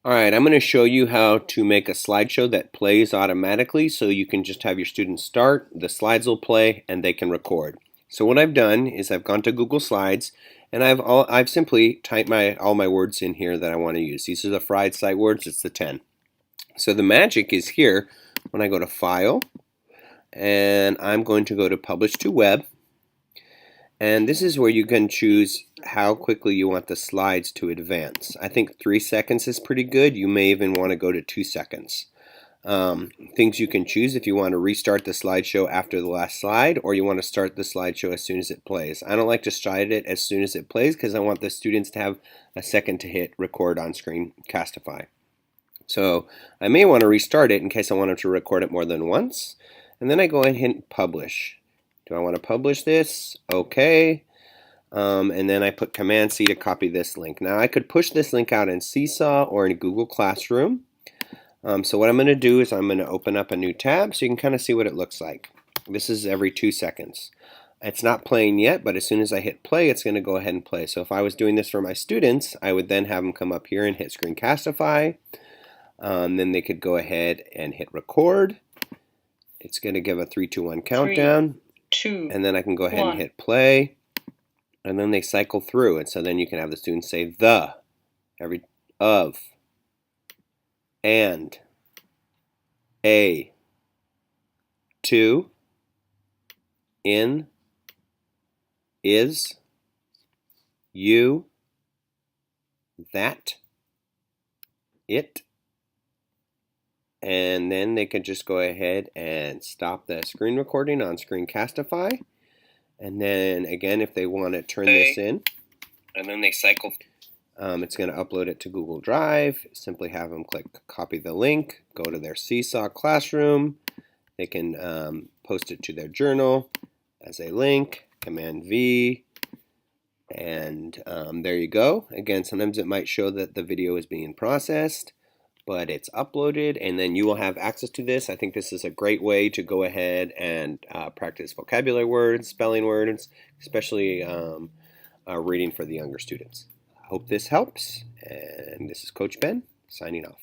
Alright, I'm going to show you how to make a slideshow that plays automatically, so you can just have your students start, the slides will play, and they can record. So what I've done is I've gone to Google Slides, and I've simply typed all my words in here that I want to use. These are the fried site words, it's the 10. So the magic is here when I go to File, and I'm going to go to Publish to Web, and this is where you can choose how quickly you want the slides to advance. I think 3 seconds is pretty good. You may even want to go to 2 seconds. Things you can choose if you want to restart the slideshow after the last slide, or you want to start the slideshow as soon as it plays. I don't like to start it as soon as it plays because I want the students to have a second to hit record on Screencastify. So I may want to restart it in case I want them to record it more than once. And then I go ahead and hit publish. Do I want to publish this? Okay. And then I put Command C to copy this link. Now I could push this link out in Seesaw or in Google Classroom. So what I'm going to do is I'm going to open up a new tab so you can kind of see what it looks like. This is every 2 seconds. It's not playing yet, but as soon as I hit play, it's going to go ahead and play. So if I was doing this for my students, I would then have them come up here and hit Screencastify. Then they could go ahead and hit record. It's going to give a 3, 2, 1 countdown. 2, and then I can go ahead and hit play, and then they cycle through, and so then you can have the students say the, of, and, a, to, in, is, you, that, it, and then they can just go ahead and stop the screen recording on Screencastify. And then again, if they want to turn this in, and then they cycle, it's going to upload it to Google Drive. Simply have them click copy the link, go to their Seesaw classroom. They can post it to their journal as a link, Command V, and there you go. Again, sometimes it might show that the video is being processed, but it's uploaded, and then you will have access to this. I think this is a great way to go ahead and practice vocabulary words, spelling words, especially reading for the younger students. I hope this helps, and this is Coach Ben signing off.